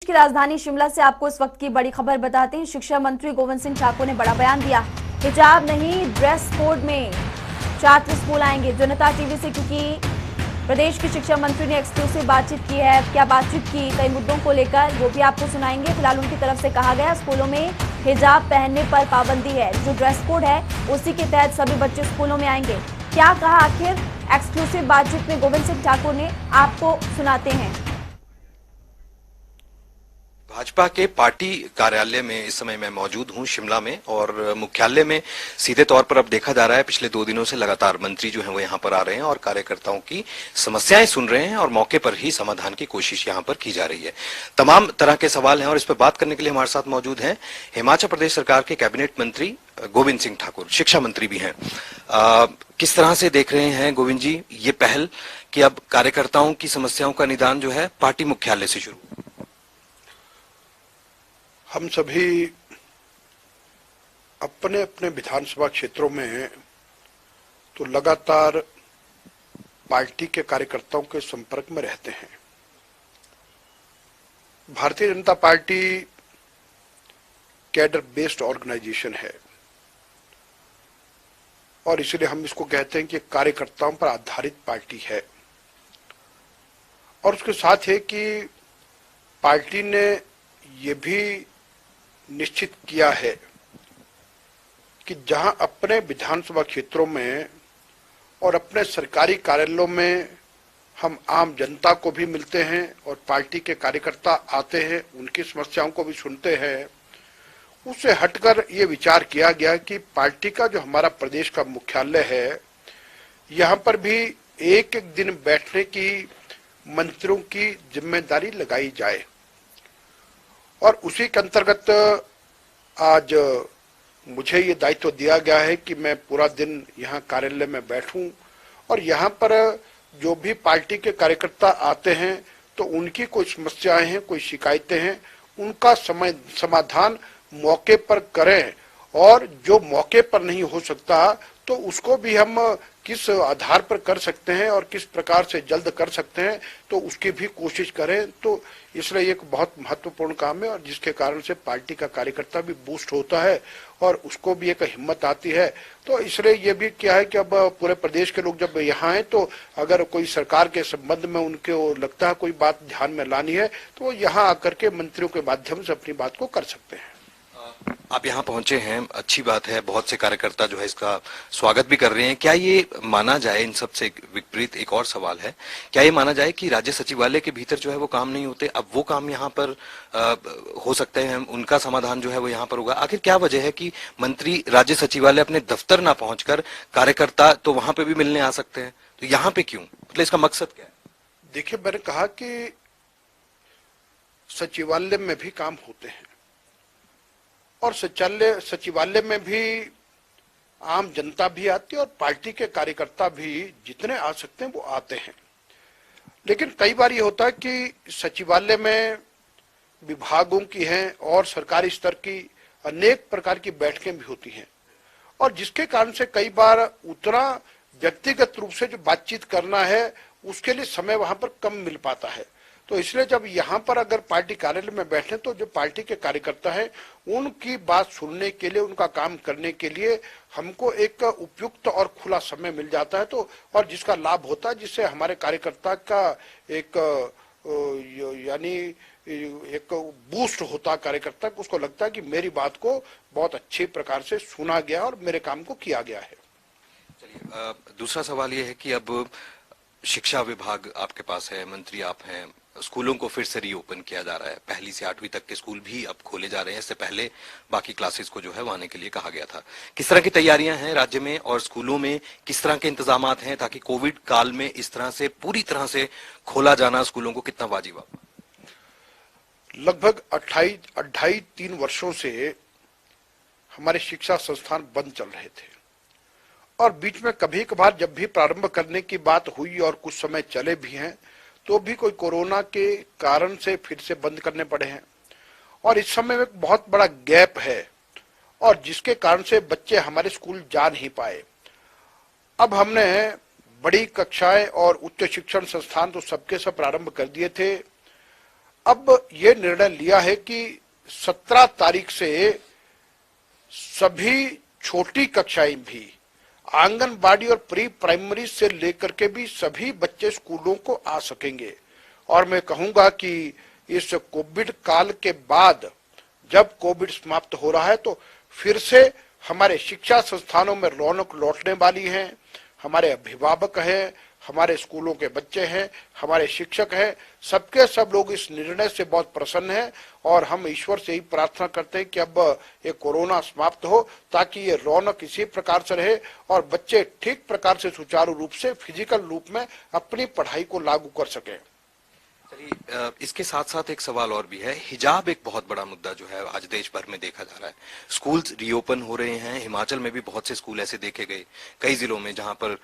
की राजधानी शिमला से आपको इस वक्त की बड़ी खबर बताते हैं। शिक्षा मंत्री गोविंद सिंह ठाकुर ने बड़ा बयान दिया। हिजाब नहीं, ड्रेस कोड में छात्र स्कूल आएंगे। जनता टीवी से क्योंकि प्रदेश की शिक्षा मंत्री ने एक्सक्लूसिव बातचीत की है। क्या बातचीत की, कई मुद्दों को लेकर, वो भी आपको सुनाएंगे। फिलहाल उनकी तरफ से कहा गया स्कूलों में हिजाब पहनने पर पाबंदी है। जो ड्रेस कोड है उसी के तहत सभी बच्चे स्कूलों में आएंगे। क्या कहा आखिर एक्सक्लूसिव बातचीत में गोविंद सिंह ठाकुर ने, आपको सुनाते हैं। भाजपा के पार्टी कार्यालय में इस समय मैं मौजूद हूं शिमला में, और मुख्यालय में सीधे तौर पर अब देखा जा रहा है पिछले 2 दिनों से लगातार मंत्री जो हैं वो यहां पर आ रहे हैं और कार्यकर्ताओं की समस्याएं सुन रहे हैं और मौके पर ही समाधान की कोशिश यहां पर की जा रही है। तमाम तरह के सवाल हैं और इस पर बात करने के लिए हमारे साथ मौजूद हैं हिमाचल प्रदेश सरकार के कैबिनेट मंत्री गोविंद सिंह ठाकुर, शिक्षा मंत्री भी हैं। किस तरह से देख रहे हैं गोविंद जी ये पहल कि अब कार्यकर्ताओं की समस्याओं का निदान जो है पार्टी मुख्यालय से शुरू? हम सभी अपने अपने विधानसभा क्षेत्रों में तो लगातार पार्टी के कार्यकर्ताओं के संपर्क में रहते हैं। Bharatiya Janata party cadre based organisation है और इसलिए हम इसको कहते हैं कि कार्यकर्ताओं पर आधारित पार्टी है। और उसके साथ है कि पार्टी ने ये भी निश्चित किया है कि जहां अपने विधानसभा क्षेत्रों में और अपने सरकारी कार्यालयों में हम आम जनता को भी मिलते हैं और पार्टी के कार्यकर्ता आते हैं, उनकी समस्याओं को भी सुनते हैं, उससे हटकर ये विचार किया गया कि पार्टी का जो हमारा प्रदेश का मुख्यालय है, यहां पर भी एक एक दिन बैठने की मंत्रियों की जिम्मेदारी लगाई जाए। और उसी के अंतर्गत आज मुझे ये दायित्व दिया गया है कि मैं पूरा दिन यहाँ कार्यालय में बैठूं और यहाँ पर जो भी पार्टी के कार्यकर्ता आते हैं तो उनकी कोई समस्याएं हैं, कोई शिकायतें हैं, उनका समाधान मौके पर करें और जो मौके पर नहीं हो सकता तो उसको भी हम किस आधार पर कर सकते हैं और किस प्रकार से जल्द कर सकते हैं तो उसकी भी कोशिश करें। तो इसलिए एक बहुत महत्वपूर्ण काम है और जिसके कारण से पार्टी का कार्यकर्ता भी बूस्ट होता है और उसको भी एक हिम्मत आती है। तो इसलिए ये भी क्या है कि अब पूरे प्रदेश के लोग जब यहाँ आए तो अगर कोई सरकार के संबंध में उनको लगता है कोई बात ध्यान में लानी है तो यहाँ आकर के मंत्रियों के माध्यम से अपनी बात को कर सकते हैं। आप यहाँ पहुंचे हैं, अच्छी बात है, बहुत से कार्यकर्ता जो है इसका स्वागत भी कर रहे हैं। क्या ये माना जाए, इन सब से विपरीत एक और सवाल है, क्या ये माना जाए कि राज्य सचिवालय के भीतर जो है वो काम नहीं होते, अब वो काम यहाँ पर हो सकते हैं, उनका समाधान जो है वो यहाँ पर होगा? आखिर क्या वजह है कि मंत्री राज्य सचिवालय अपने दफ्तर ना पहुंचकर कार्यकर्ता तो वहां पे भी मिलने आ सकते हैं, तो यहाँ पे क्यों? मतलब इसका मकसद क्या है? देखिए, मैंने कहा कि सचिवालय में भी काम होते हैं और सचिवालय में भी आम जनता भी आती है और पार्टी के कार्यकर्ता भी जितने आ सकते हैं वो आते हैं। लेकिन कई बार ये होता है कि सचिवालय में विभागों की हैं और सरकारी स्तर की अनेक प्रकार की बैठकें भी होती हैं और जिसके कारण से कई बार उतना व्यक्तिगत रूप से जो बातचीत करना है उसके लिए समय वहां पर कम मिल पाता है। तो इसलिए जब यहाँ पर अगर पार्टी कार्यालय में बैठे तो जो पार्टी के कार्यकर्ता हैं उनकी बात सुनने के लिए, उनका काम करने के लिए हमको एक उपयुक्त और खुला समय मिल जाता है। तो और जिसका लाभ होता है, जिससे हमारे कार्यकर्ता का एक यानी एक बूस्ट होता, कार्यकर्ता को उसको लगता है कि मेरी बात को बहुत अच्छे प्रकार से सुना गया और मेरे काम को किया गया है। चलिए, दूसरा सवाल ये है कि अब शिक्षा विभाग आपके पास है, मंत्री आप हैं, स्कूलों को फिर से रीओपन किया जा रहा है, 1 से 8वीं तक के स्कूल भी अब खोले जा रहे हैं, इससे पहले बाकी क्लासेस को जो है वो आने के लिए कहा गया था। किस तरह की तैयारियां हैं राज्य में और स्कूलों में, किस तरह के इंतजामात हैं ताकि कोविड काल में इस तरह से पूरी तरह से खोला जाना स्कूलों को कितना वाजिब? लगभग 2.5-3 वर्षों से हमारे शिक्षा संस्थान बंद चल रहे थे और बीच में कभी कभार जब भी प्रारंभ करने की बात हुई और कुछ समय चले भी हैं तो भी कोई कोरोना के कारण से फिर से बंद करने पड़े हैं और इस समय में बहुत बड़ा गैप है और जिसके कारण से बच्चे हमारे स्कूल जा नहीं पाए। अब हमने बड़ी कक्षाएं और उच्च शिक्षण संस्थान तो सबके सब प्रारंभ कर दिए थे। अब ये निर्णय लिया है कि 17 तारीख से सभी छोटी कक्षाएं भी, आंगनबाड़ी और प्री प्राइमरी से लेकर के भी सभी बच्चे स्कूलों को आ सकेंगे। और मैं कहूंगा कि इस कोविड काल के बाद जब कोविड समाप्त हो रहा है तो फिर से हमारे शिक्षा संस्थानों में रौनक लौटने वाली है। हमारे अभिभावक हैं, हमारे स्कूलों के बच्चे हैं, हमारे शिक्षक हैं, सबके सब लोग इस निर्णय से बहुत प्रसन्न हैं और हम ईश्वर से ही प्रार्थना करते हैं कि अब ये कोरोना समाप्त हो ताकि ये रौनक इसी प्रकार से रहे और बच्चे ठीक प्रकार से सुचारू रूप से फिजिकल रूप में अपनी पढ़ाई को लागू कर सकें। इसके साथ साथ एक सवाल और भी है। हिजाब एक बहुत बड़ा मुद्दा जो है आज देश भर में देखा जा रहा है। स्कूल रीओपन हो रहे हैं, हिमाचल में भी बहुत से स्कूल ऐसे देखे गए, कई जिलों में जहां पर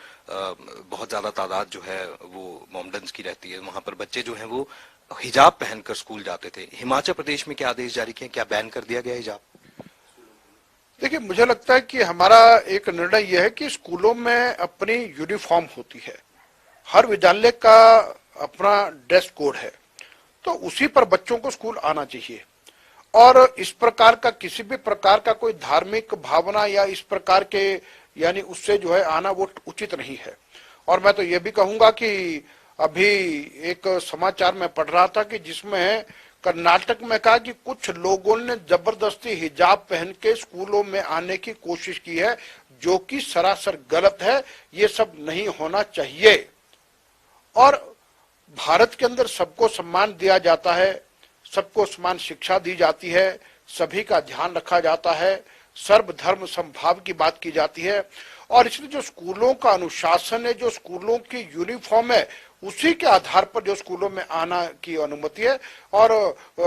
बहुत ज्यादा तादाद जो है वो मोमडन्स की रहती है, वहां पर बच्चे जो हैं वो हिजाब पहनकर स्कूल जाते थे। हिमाचल प्रदेश में क्या आदेश जारी किए, क्या बैन कर दिया गया हिजाब? देखिए, मुझे लगता है कि हमारा एक निर्णय यह है कि स्कूलों में अपनी यूनिफॉर्म होती है, हर विद्यालय का अपना ड्रेस कोड है, तो उसी पर बच्चों को स्कूल आना चाहिए और इस प्रकार का किसी भी प्रकार का कोई धार्मिक भावना या इस प्रकार के यानी उससे जो है आना वो उचित नहीं है। और मैं तो ये भी कहूंगा कि अभी एक समाचार में पढ़ रहा था कि जिसमें कर्नाटक में कहा कि कुछ लोगों ने जबरदस्ती हिजाब पहन के स्कूलों में आने की कोशिश की है, जो कि सरासर गलत है। ये सब नहीं होना चाहिए और भारत के अंदर सबको सम्मान दिया जाता है, सबको समान शिक्षा दी जाती है, सभी का ध्यान रखा जाता है, सर्वधर्म समभाव की बात की जाती है और इसलिए जो स्कूलों का अनुशासन है, जो स्कूलों की यूनिफॉर्म है, उसी के आधार पर जो स्कूलों में आना की अनुमति है। और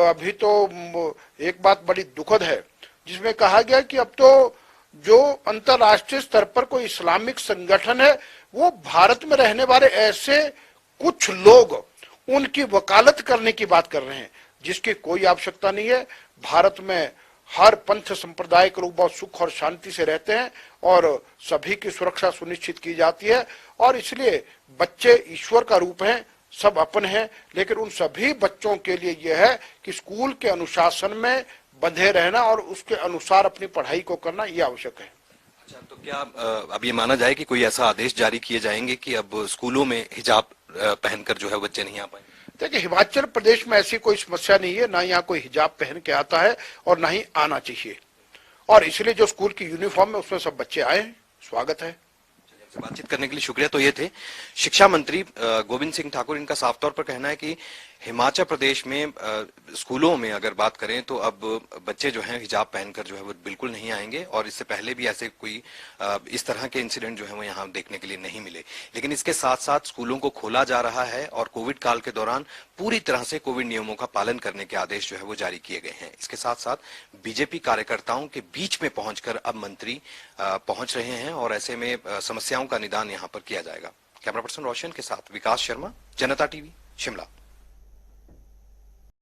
अभी तो एक बात बड़ी दुखद है जिसमें कहा गया कि अब तो जो अंतर्राष्ट्रीय स्तर पर कोई इस्लामिक संगठन है वो भारत में रहने वाले ऐसे कुछ लोग उनकी वकालत करने की बात कर रहे हैं, जिसकी कोई आवश्यकता नहीं है। भारत में हर पंथ संप्रदाय के लोग बहुत सुख और शांति से रहते हैं और सभी की सुरक्षा सुनिश्चित की जाती है और इसलिए बच्चे ईश्वर का रूप हैं, सब अपन हैं, लेकिन उन सभी बच्चों के लिए यह है कि स्कूल के अनुशासन में बंधे रहना और उसके अनुसार अपनी पढ़ाई को करना यह आवश्यक है। अच्छा, तो क्या अब ये माना जाए कि कोई ऐसा आदेश जारी किए जाएंगे कि अब स्कूलों में हिजाब पहनकर जो है बच्चे नहीं आ पाए? देखिए, हिमाचल प्रदेश में ऐसी कोई समस्या नहीं है, ना यहाँ कोई हिजाब पहन के आता है और ना ही आना चाहिए और इसलिए जो स्कूल की यूनिफॉर्म है उसमें सब बच्चे आए, स्वागत है। बातचीत करने के लिए शुक्रिया। तो ये थे शिक्षा मंत्री गोविंद सिंह ठाकुर। इनका साफ तौर पर कहना है कि हिमाचल प्रदेश में स्कूलों में अगर बात करें तो अब बच्चे जो हैं हिजाब पहनकर जो है वो बिल्कुल नहीं आएंगे और इससे पहले भी ऐसे कोई इस तरह के इंसिडेंट जो है वो यहाँ देखने के लिए नहीं मिले। लेकिन इसके साथ साथ स्कूलों को खोला जा रहा है और कोविड काल के दौरान पूरी तरह से कोविड नियमों का पालन करने के आदेश जो है वो जारी किए गए हैं। इसके साथ साथ बीजेपी कार्यकर्ताओं के बीच में पहुंचकर अब मंत्री पहुंच रहे हैं और ऐसे में समस्याओं का निदान यहाँ पर किया जाएगा। कैमरा पर्सन रोशन के साथ विकास शर्मा, जनता टीवी, शिमला।